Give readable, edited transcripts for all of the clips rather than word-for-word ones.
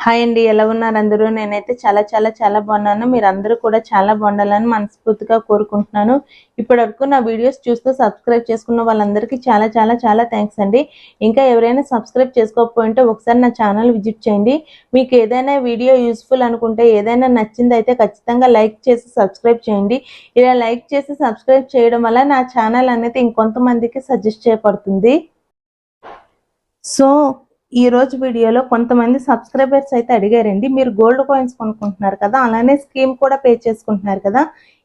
Hi అండి, ఎలా ఉన్నారు అందరూ? నేనైతే చాలా బాగున్నాను. మీరందరూ కూడా చాలా బాగుండాలని మనస్ఫూర్తిగా కోరుకుంటున్నాను. ఇప్పటివరకు నా వీడియోస్ చూస్తూ సబ్స్క్రైబ్ చేసుకున్న వాళ్ళందరికీ చాలా థ్యాంక్స్ అండి. ఇంకా ఎవరైనా సబ్స్క్రైబ్ చేసుకోకపోయింటే ఒకసారి నా ఛానల్ విజిట్ చేయండి. మీకు ఏదైనా వీడియో యూస్ఫుల్ అనుకుంటే, ఏదైనా నచ్చింది అయితే ఖచ్చితంగా లైక్ చేసి సబ్స్క్రైబ్ చేయండి. ఇలా లైక్ చేసి సబ్స్క్రైబ్ చేయడం వల్ల నా ఛానల్ అనేది ఇంకొంతమందికి సజెస్ట్ చేయబడుతుంది. సో ఈ రోజు వీడియోలో కొంతమంది సబ్స్క్రైబర్స్ అయితే అడిగారండి, మీరు గోల్డ్ కాయిన్స్ కొనుక్కుంటున్నారు కదా, అలానే స్కీమ్ కూడా పే చేసుకుంటున్నారు కదా,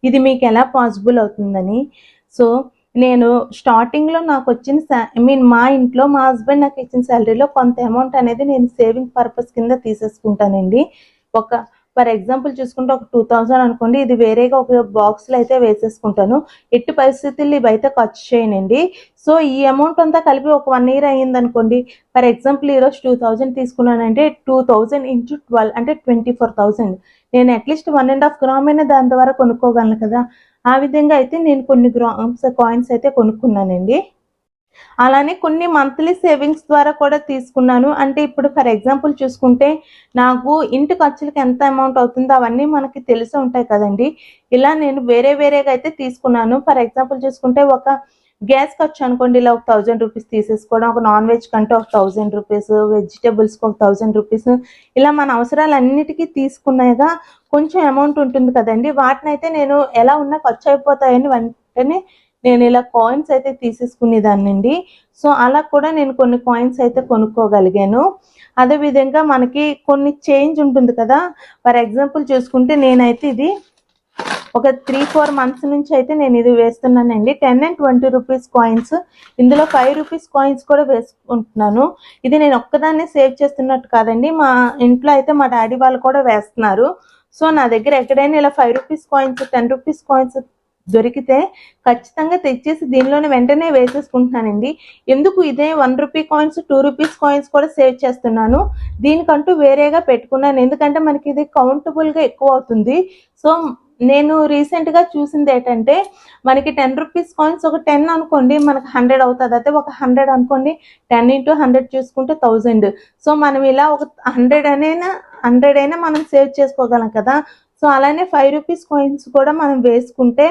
ఇది మీకు ఎలా పాసిబుల్ అవుతుందని. సో నేను స్టార్టింగ్లో నాకు వచ్చిన మా ఇంట్లో మా హస్బెండ్ నాకు ఇచ్చిన శాలరీలో కొంత అమౌంట్ అనేది నేను సేవింగ్ పర్పస్ కింద తీసేసుకుంటానండి. ఫర్ ఎగ్జాంపుల్ చూసుకుంటే ఒక 2000 అనుకోండి, ఇది వేరేగా ఒక బాక్స్లో అయితే వేసేసుకుంటాను. ఎట్టి పరిస్థితుల్లో ఇవైతే ఖర్చు చేయనండి. సో ఈ అమౌంట్ అంతా కలిపి ఒక 1 year అయ్యింది అనుకోండి. ఫర్ ఎగ్జాంపుల్ ఈరోజు 2000 తీసుకున్నానంటే 2000 × 12 అంటే 24,000. నేను అట్లీస్ట్ 1.5 గ్రామ్ అయినా దాని ద్వారా కొనుక్కోగలను కదా. ఆ విధంగా అయితే నేను కొన్ని కాయిన్స్ అయితే కొనుక్కున్నానండి. అలానే కొన్ని మంత్లీ సేవింగ్స్ ద్వారా కూడా తీసుకున్నాను. అంటే ఇప్పుడు ఫర్ ఎగ్జాంపుల్ చూసుకుంటే నాకు ఇంటి ఖర్చులకు ఎంత అమౌంట్ అవుతుందో అవన్నీ మనకి తెలిసి ఉంటాయి కదండి. ఇలా నేను వేరేగా అయితే తీసుకున్నాను. ఫర్ ఎగ్జాంపుల్ చూసుకుంటే ఒక గ్యాస్ ఖర్చు అనుకోండి, ఇలా ఒక 1000 రూపీస్ తీసేసుకోవడం, ఒక నాన్ వెజ్ కంటే ఒక 1000 రూపీస్, వెజిటేబుల్స్కి ఒక 1000 రూపీస్, ఇలా మన అవసరాలన్నిటికీ తీసుకునేగా కొంచెం అమౌంట్ ఉంటుంది కదండి. వాటిని అయితే నేను ఎలా ఉన్నా ఖర్చు అయిపోతాయని వెంటనే నేను ఇలా కాయిన్స్ అయితే తీసేసుకునేదాన్నండి. సో అలా కూడా నేను కొన్ని కాయిన్స్ అయితే కొనుక్కోగలిగాను. అదేవిధంగా మనకి కొన్ని చేంజ్ ఉంటుంది కదా. ఫర్ ఎగ్జాంపుల్ చూసుకుంటే నేనైతే ఇది ఒక 3-4 months నుంచి అయితే నేను ఇది వేస్తున్నానండి. 10 and 20 రూపీస్ కాయిన్స్, ఇందులో 5 రూపీస్ కాయిన్స్ కూడా వేసుకుంటున్నాను. ఇది నేను ఒక్కదాన్నే సేవ్ చేస్తున్నట్టు కాదండి, మా ఇంట్లో అయితే మా డాడీ వాళ్ళు కూడా వేస్తున్నారు. సో నా దగ్గర ఎక్కడైనా ఇలా 5 రూపీస్ కాయిన్స్, 10 రూపీస్ కాయిన్స్ దొరికితే ఖచ్చితంగా తెచ్చేసి దీనిలోనే వెంటనే వేసేసుకుంటున్నానండి. ఎందుకు ఇదే 1 రూపీ కాయిన్స్, 2 రూపీస్ కాయిన్స్ కూడా సేవ్ చేస్తున్నాను. దీనికంటూ వేరేగా పెట్టుకున్నాను, ఎందుకంటే మనకి ఇది కౌంటబుల్గా ఎక్కువ అవుతుంది. సో నేను రీసెంట్గా చూసింది ఏంటంటే, మనకి 10 రూపీస్ కాయిన్స్ ఒక 10 అనుకోండి, మనకు 100 అవుతుంది. అయితే ఒక 100 అనుకోండి, 10 × 100 చూసుకుంటే 1000. సో మనం ఇలా ఒక 100 అయినా మనం సేవ్ చేసుకోగలం కదా. సో అలానే 5 రూపీస్ కాయిన్స్ కూడా మనం వేసుకుంటే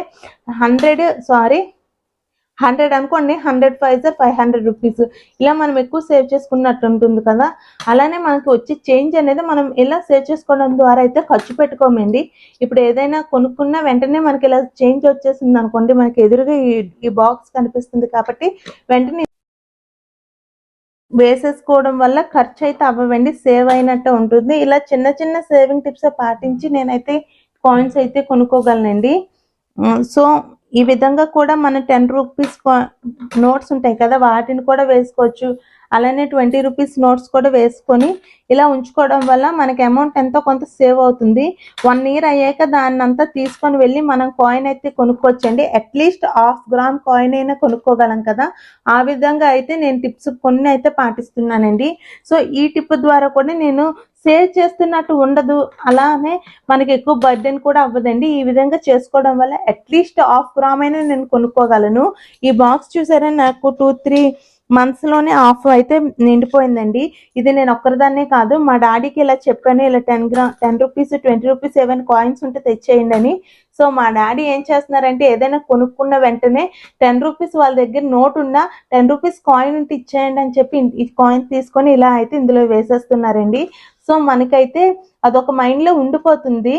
100 అనుకోండి, 100 5 500 రూపీస్, ఇలా మనం ఎక్కువ సేవ్ చేసుకున్నట్టు ఉంటుంది కదా. అలానే మనకి వచ్చే చేంజ్ అనేది మనం ఇలా సేవ్ చేసుకోవడం ద్వారా అయితే ఖర్చు పెట్టుకోమండి. ఇప్పుడు ఏదైనా కొనుక్కున్నా వెంటనే మనకి ఇలా చేంజ్ వచ్చేసింది అనుకోండి, మనకి ఎదురుగా ఈ బాక్స్ కనిపిస్తుంది కాబట్టి వెంటనే వేసేసుకోవడం వల్ల ఖర్చు అయితే అవ్వండి, సేవ్ అయినట్టు ఉంటుంది. ఇలా చిన్న సేవింగ్ టిప్స్ పాటించి నేనైతే కాయిన్స్ అయితే కొనుక్కోగలనండి. సో ఈ విధంగా కూడా మన 10 రూపీస్ నోట్స్ ఉంటాయి కదా, వాటిని కూడా వేసుకోవచ్చు. అలానే 20 రూపీస్ నోట్స్ కూడా వేసుకొని ఇలా ఉంచుకోవడం వల్ల మనకి అమౌంట్ ఎంతో కొంత సేవ్ అవుతుంది. 1 year అయ్యాక దాన్ని అంతా తీసుకొని వెళ్ళి మనం కాయిన్ అయితే కొనుక్కోవచ్చండి. అట్లీస్ట్ 1/2 గ్రామ్ కాయిన్ అయినా కొనుక్కోగలం కదా. ఆ విధంగా అయితే నేను టిప్స్ కొన్ని అయితే పాటిస్తున్నానండి. సో ఈ టిప్ ద్వారా కూడా నేను సేవ్ చేస్తున్నట్టు ఉండదు, అలానే మనకి ఎక్కువ బర్డెన్ కూడా అవ్వదండి. ఈ విధంగా చేసుకోవడం వల్ల అట్లీస్ట్ 1/2 గ్రామ్ అయినా నేను కొనుక్కోగలను. ఈ బాక్స్ చూసారా, నాకు 2-3 monthsలోనే హాఫ్ అయితే నిండిపోయిందండి. ఇది నేను ఒక్కరిదాన్నే కాదు, మా డాడీకి ఇలా చెప్పాను, ఇలా 10 రూపీస్ 20 రూపీస్ ఏమైనా కాయిన్స్ ఉంటే తెచ్చేయండి అని. సో మా డాడీ ఏం చేస్తున్నారంటే, ఏదైనా కొనుక్కున్న వెంటనే 10 రూపీస్ వాళ్ళ దగ్గర నోట్ ఉన్నా 10 రూపీస్ కాయిన్ ఉంటే ఇచ్చేయండి అని చెప్పి ఈ కాయిన్ తీసుకొని ఇలా అయితే ఇందులో వేసేస్తున్నారండి. సో మనకైతే అదొక మైండ్లో ఉండిపోతుంది,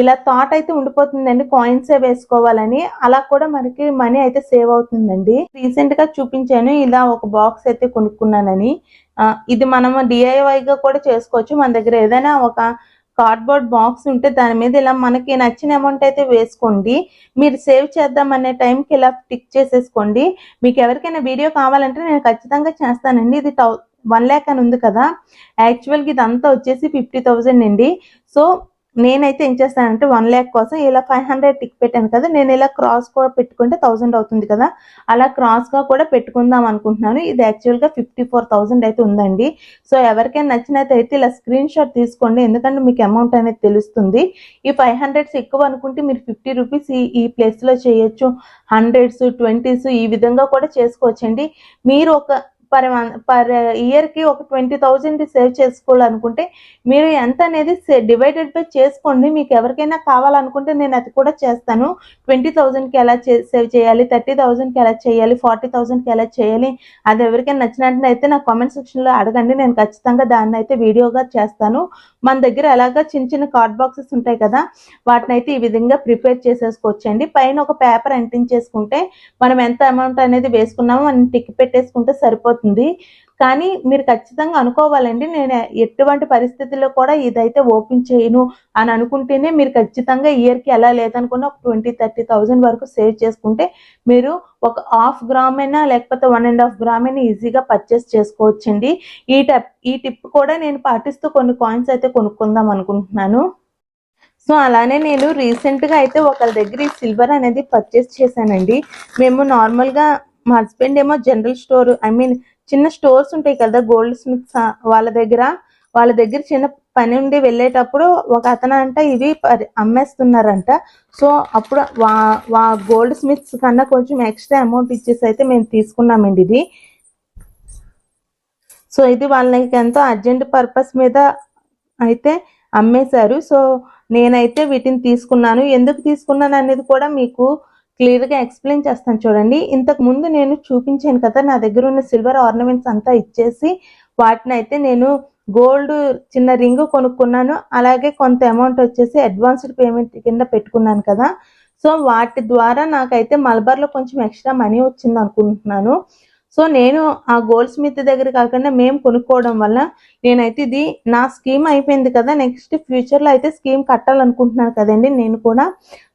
ఇలా థాట్ అయితే ఉండిపోతుందండి, కాయిన్సే వేసుకోవాలని. అలా కూడా మనకి మనీ అయితే సేవ్ అవుతుందండి. రీసెంట్గా చూపించాను, ఇలా ఒక బాక్స్ అయితే కొనుక్కున్నానని. ఇది మనం డిఐవైగా కూడా చేసుకోవచ్చు. మన దగ్గర ఏదైనా ఒక కార్డ్బోర్డ్ బాక్స్ ఉంటే దాని మీద ఇలా మనకి నచ్చిన అమౌంట్ అయితే వేసుకోండి. మీరు సేవ్ చేద్దామనే టైంకి ఇలా టిక్ చేసేసుకోండి. మీకు ఎవరికైనా వీడియో కావాలంటే నేను ఖచ్చితంగా చేస్తానండి. ఇది 1 lakh అని ఉంది కదా, యాక్చువల్గా ఇదంతా వచ్చేసి 50,000 అండి. సో నేనైతే ఏం చేస్తానంటే 1 lakh కోసం ఇలా 500 టిక్ పెట్టాను కదా, నేను ఇలా క్రాస్ కూడా పెట్టుకుంటే 1000 అవుతుంది కదా, అలా క్రాస్గా కూడా పెట్టుకుందాం అనుకుంటున్నాను. ఇది యాక్చువల్గా 54,000 అయితే ఉందండి. సో ఎవరికైనా నచ్చినట్లయితే ఇలా స్క్రీన్ షాట్ తీసుకోండి, ఎందుకంటే మీకు అమౌంట్ అనేది తెలుస్తుంది. ఈ 500 ఎక్కువ అనుకుంటే మీరు 50 రూపీస్ ఈ ప్లేస్లో చేయొచ్చు, 100s 20s ఈ విధంగా కూడా చేసుకోవచ్చండి. మీరు ఒక పర్ ఇయర్కి ఒక 20,000 సేవ్ చేసుకోవాలనుకుంటే మీరు ఎంత అనేది డివైడెడ్ బై చేసుకోండి. మీకు ఎవరికైనా కావాలనుకుంటే నేను అది కూడా చేస్తాను. 20,000కి ఎలా సేవ్ చేయాలి, 30,000కి ఎలా చేయాలి, 40,000కి ఎలా చేయాలి, అది ఎవరికైనా నచ్చినట్టు అయితే నా కామెంట్ సెక్షన్లో అడగండి. నేను ఖచ్చితంగా దాన్ని అయితే వీడియోగా చేస్తాను. మన దగ్గర అలాగా చిన్న చిన్న కార్డ్ బాక్సెస్ ఉంటాయి కదా, వాటిని అయితే ఈ విధంగా ప్రిపేర్ చేసేసుకోవచ్చండి. పైన ఒక పేపర్ అంటించేసుకుంటే మనం ఎంత అమౌంట్ అనేది వేసుకున్నామో మనం టిక్ పెట్టేసుకుంటే సరిపోతుంది. కానీ మీరు ఖచ్చితంగా అనుకోవాలండి, నేను ఎటువంటి పరిస్థితుల్లో కూడా ఇదైతే ఓపెన్ చేయను అని అనుకుంటేనే మీరు ఖచ్చితంగా ఇయర్కి ఎలా లేదనుకున్నా ఒక 20,000-30,000 వరకు సేవ్ చేసుకుంటే మీరు ఒక 1/2 గ్రామ్ అయినా లేకపోతే 1.5 గ్రామ్ అయినా ఈజీగా పర్చేస్ చేసుకోవచ్చండి. ఈ టిప్ కూడా నేను పాటిస్తూ కొన్ని కాయిన్స్ అయితే కొనుక్కుందాం అనుకుంటున్నాను. సో అలానే నేను రీసెంట్గా అయితే ఒకరి దగ్గర ఈ సిల్వర్ అనేది పర్చేస్ చేశానండి. మేము నార్మల్గా మా హస్బెండ్ ఏమో జనరల్ స్టోర్ చిన్న స్టోర్స్ ఉంటాయి కదా గోల్డ్ స్మిత్స్, వాళ్ళ దగ్గర చిన్న పని ఉండి వెళ్ళేటప్పుడు ఒక అతను అంట ఇవి అమ్మేస్తున్నారంట. సో అప్పుడు గోల్డ్ స్మిత్స్ కన్నా కొంచెం ఎక్స్ట్రా అమౌంట్ ఇచ్చేసి అయితే మేము తీసుకున్నామండి ఇది. సో ఇది వాళ్ళకి ఎంతో అర్జెంట్ పర్పస్ మీద అయితే అమ్మేశారు. సో నేనైతే వీటిని తీసుకున్నాను. ఎందుకు తీసుకున్నాను అనేది కూడా మీకు క్లియర్గా ఎక్స్ప్లెయిన్ చేస్తాను చూడండి. ఇంతకు ముందు నేను చూపించాను కదా, నా దగ్గర ఉన్న సిల్వర్ ఆర్నమెంట్స్ అంతా ఇచ్చేసి వాటిని అయితే నేను గోల్డ్ చిన్న రింగ్ కొనుక్కున్నాను. అలాగే కొంత అమౌంట్ వచ్చేసి అడ్వాన్స్డ్ పేమెంట్ కింద పెట్టుకున్నాను కదా. సో వాటి ద్వారా నాకైతే మలబార్లో కొంచెం ఎక్స్ట్రా మనీ వచ్చింది అనుకుంటున్నాను. సో నేను ఆ గోల్డ్ స్మిత్ దగ్గర కాకుండా మేము కొనుక్కోవడం వల్ల నేనైతే ఇది నా స్కీమ్ అయిపోయింది కదా, నెక్స్ట్ ఫ్యూచర్లో అయితే స్కీమ్ కట్టాలనుకుంటున్నాను కదండి నేను కూడా.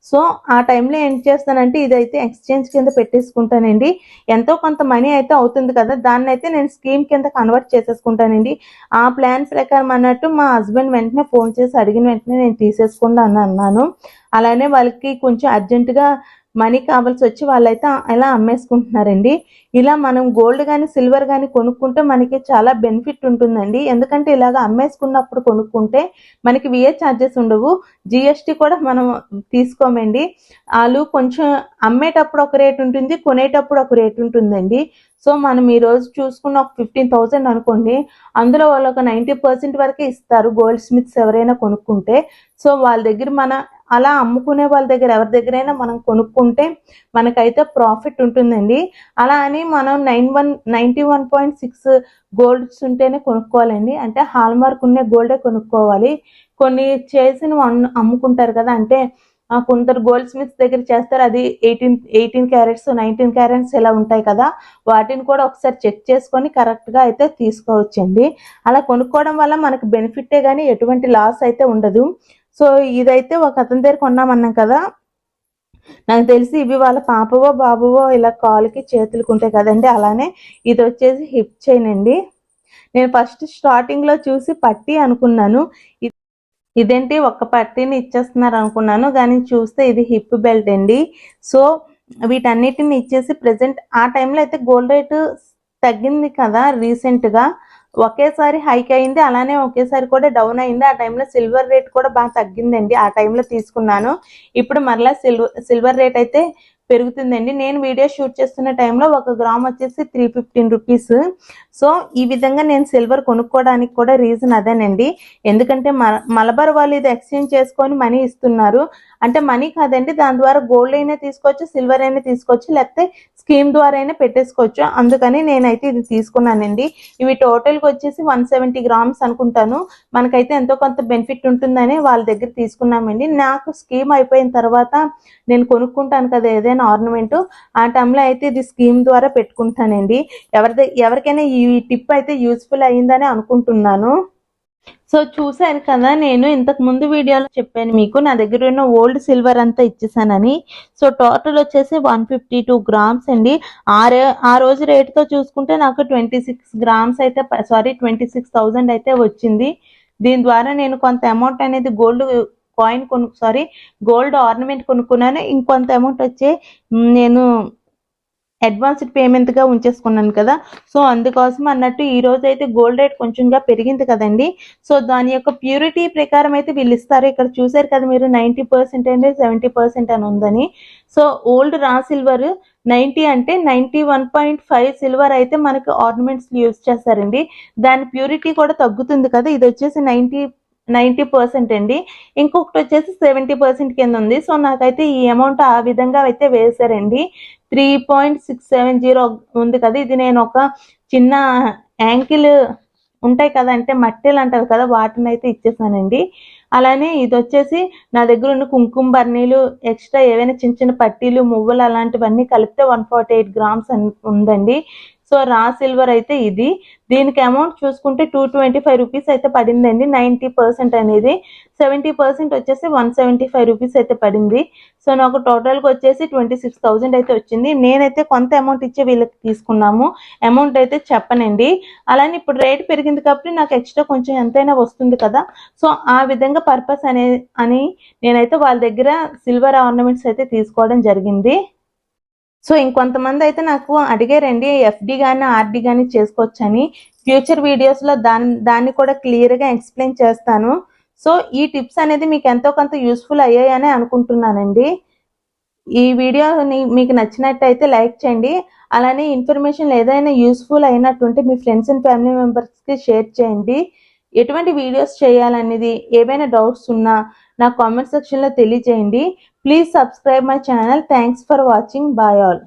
సో ఆ టైంలో ఏం చేస్తానంటే ఇదైతే ఎక్స్చేంజ్ కింద పెట్టేసుకుంటానండి. ఎంతో కొంత మనీ అయితే అవుతుంది కదా, దాన్ని అయితే నేను స్కీమ్ కింద కన్వర్ట్ చేసేసుకుంటానండి. ఆ ప్లాన్ ప్రకారం అన్నట్టు మా హస్బెండ్ వెంటనే ఫోన్ చేసి అడిగిన వెంటనే నేను తీసేసుకుంటాను అన్నాను. అలానే వాళ్ళకి కొంచెం అర్జెంటుగా మనీ కావాల్సి వచ్చి వాళ్ళైతే అలా అమ్మేసుకుంటున్నారండి. ఇలా మనం గోల్డ్ కానీ సిల్వర్ కానీ కొనుక్కుంటే మనకి చాలా బెనిఫిట్ ఉంటుందండి. ఎందుకంటే ఇలాగ అమ్మేసుకున్నప్పుడు కొనుక్కుంటే మనకి విఏ ఛార్జెస్ ఉండవు, జిఎస్టీ కూడా మనం తీసుకోమండి. వాళ్ళు కొంచెం అమ్మేటప్పుడు ఒక రేట్ ఉంటుంది, కొనేటప్పుడు ఒక రేట్ ఉంటుందండి. సో మనం ఈరోజు చూసుకున్న ఒక 15,000 అనుకోండి, అందులో వాళ్ళు ఒక 90% వరకే ఇస్తారు గోల్డ్ స్మిత్స్ ఎవరైనా కొనుక్కుంటే. సో వాళ్ళ దగ్గర అలా అమ్ముకునే వాళ్ళ దగ్గర ఎవరి దగ్గరైనా మనం కొనుక్కుంటే మనకైతే ప్రాఫిట్ ఉంటుందండి. అలా అని మనం 91.6 గోల్డ్స్ ఉంటేనే కొనుక్కోవాలండి. అంటే హాల్మార్క్ ఉన్న గోల్డే కొనుక్కోవాలి. కొన్ని చేసిన అమ్ముకుంటారు కదా, అంటే కొందరు గోల్డ్ స్మిత్స్ దగ్గర చేస్తారు, అది 18 క్యారెట్స్ 19 క్యారెట్స్ ఇలా ఉంటాయి కదా, వాటిని కూడా ఒకసారి చెక్ చేసుకొని కరెక్ట్గా అయితే తీసుకోవచ్చండి. అలా కొనుక్కోవడం వల్ల మనకు బెనిఫిటే కానీ ఎటువంటి లాస్ అయితే ఉండదు. సో ఇదైతే ఒక అతని దగ్గర కొన్నామన్నాం కదా, నాకు తెలిసి ఇవి వాళ్ళ పాపవో బాబువో ఇలా కాలుకి చేతులకు ఉంటాయి కదండి, అలానే ఇది వచ్చేసి హిప్ చైన్ అండి. నేను ఫస్ట్ స్టార్టింగ్లో చూసి పట్టి అనుకున్నాను, ఇదేంటి ఒక్క పట్టీని ఇచ్చేస్తున్నారు అనుకున్నాను, కానీ చూస్తే ఇది హిప్ బెల్ట్ అండి. సో వీటన్నిటిని ఇచ్చేసి ప్రజెంట్ ఆ టైంలో అయితే గోల్డ్ రేటు తగ్గింది కదా రీసెంట్గా, ఒకేసారి హైక్ అయింది, అలానే ఒకేసారి కూడా డౌన్ అయింది. ఆ టైంలో సిల్వర్ రేట్ కూడా బాగా తగ్గిందండి, ఆ టైంలో తీసుకున్నాను. ఇప్పుడు మరలా సిల్వర్ రేట్ అయితే పెరుగుతుందండి. నేను వీడియో షూట్ చేస్తున్న టైంలో 1 గ్రామ్ వచ్చేసి 315 రూపీస్. సో ఈ విధంగా నేను సిల్వర్ కొనుక్కోవడానికి కూడా రీజన్ అదేనండి. ఎందుకంటే మలబార్ వాళ్ళు ఇది ఎక్స్చేంజ్ చేసుకొని మనీ ఇస్తున్నారు, అంటే మనీ కాదండి, దాని ద్వారా గోల్డ్ అయినా తీసుకోవచ్చు, సిల్వర్ అయినా తీసుకోవచ్చు, లేకపోతే స్కీమ్ ద్వారా అయినా పెట్టేసుకోవచ్చు. అందుకని నేనైతే ఇది తీసుకున్నానండి. ఇవి టోటల్గా వచ్చేసి 170 గ్రామ్స్ అనుకుంటాను. మనకైతే ఎంతో కొంత బెనిఫిట్ ఉంటుందని వాళ్ళ దగ్గర తీసుకున్నామండి. నాకు స్కీమ్ అయిపోయిన తర్వాత నేను కొనుక్కుంటాను కదా ఏదైనా ఆర్నమెంట్, ఆ టైంలో అయితే ఇది స్కీమ్ ద్వారా పెట్టుకుంటానండి. ఎవరికైనా ఈ టిప్ అయితే యూస్ఫుల్ అయ్యిందని అనుకుంటున్నాను. సో చూసారు కదా, నేను ఇంతకు ముందు వీడియోలో చెప్పాను మీకు నా దగ్గర ఉన్న ఓల్డ్ సిల్వర్ అంతా ఇచ్చేసానని. సో టోటల్ వచ్చేసి 152 గ్రామ్స్ అండి. ఆ రోజు రేటుతో చూసుకుంటే నాకు 26 గ్రామ్స్ అయితే 26,000 అయితే వచ్చింది. దీని ద్వారా నేను కొంత అమౌంట్ అనేది గోల్డ్ ఆర్నమెంట్ కొనుక్కున్నాను. ఇంకొంత అమౌంట్ వచ్చి నేను అడ్వాన్స్డ్ పేమెంట్గా ఉంచేసుకున్నాను కదా. సో అందుకోసం అన్నట్టు ఈ రోజు అయితే గోల్డ్ రేట్ కొంచెంగా పెరిగింది కదండి. సో దాని యొక్క ప్యూరిటీ ప్రకారం అయితే వీళ్ళు ఇస్తారు. ఇక్కడ చూసారు కదా మీరు 90% అండి 70% అని ఉందని. సో ఓల్డ్ రా సిల్వర్ 90 అంటే 91.5 సిల్వర్ అయితే మనకి ఆర్నమెంట్స్ యూజ్ చేస్తారండి. దాని ప్యూరిటీ కూడా తగ్గుతుంది కదా. ఇది వచ్చేసి 90% అండి. ఇంకొకటి వచ్చేసి 70% కింద ఉంది. సో నాకైతే ఈ అమౌంట్ ఆ విధంగా అయితే వేశారండి. 3.670 ఉంది కదా. ఇది నేను ఒక చిన్న యాంకిల్ ఉంటాయి కదా, అంటే మట్టెలు అంటారు కదా, వాటిని అయితే ఇచ్చేసానండి. అలానే ఇది వచ్చేసి నా దగ్గర ఉన్న కుంకుమ బర్నీలు, ఎక్స్ట్రా ఏవైనా చిన్న చిన్న పట్టీలు, మువ్వలు అలాంటివన్నీ కలిపితే 148 గ్రామ్స్ ఉందండి. సో రా సిల్వర్ అయితే ఇది. దీనికి అమౌంట్ చూసుకుంటే 225 రూపీస్ అయితే పడిందండి. 90% అనేది 70% వచ్చేసి 175 రూపీస్ అయితే పడింది. సో నాకు టోటల్గా వచ్చేసి 26,000 అయితే వచ్చింది. నేనైతే కొంత అమౌంట్ ఇచ్చి వీళ్ళకి తీసుకున్నాము. అమౌంట్ అయితే చెప్పనండి. అలానే ఇప్పుడు రేట్ పెరిగింది కాబట్టి నాకు ఎక్స్ట్రా కొంచెం ఎంతైనా వస్తుంది కదా. సో ఆ విధంగా పర్పస్ అని నేనైతే వాళ్ళ దగ్గర సిల్వర్ ఆర్నమెంట్స్ అయితే తీసుకోవడం జరిగింది. సో ఇంకొంతమంది అయితే నాకు అడిగారండి ఎఫ్డి కానీ ఆర్డి కానీ చేసుకోవచ్చని. ఫ్యూచర్ వీడియోస్లో దాన్ని కూడా క్లియర్గా ఎక్స్ప్లెయిన్ చేస్తాను. సో ఈ టిప్స్ అనేది మీకు ఎంతో కొంత యూస్ఫుల్ అయ్యాయని అనుకుంటున్నానండి. ఈ వీడియోని మీకు నచ్చినట్టయితే లైక్ చేయండి. అలానే ఇన్ఫర్మేషన్ ఏదైనా యూస్ఫుల్ అయినట్టుంటే మీ ఫ్రెండ్స్ అండ్ ఫ్యామిలీ మెంబర్స్కి షేర్ చేయండి. ఎటువంటి వీడియోస్ చేయాలనేది ఏవైనా డౌట్స్ ఉన్నా నా కామెంట్ సెక్షన్లో తెలియజేయండి. Please subscribe my channel. Thanks for watching. Bye all.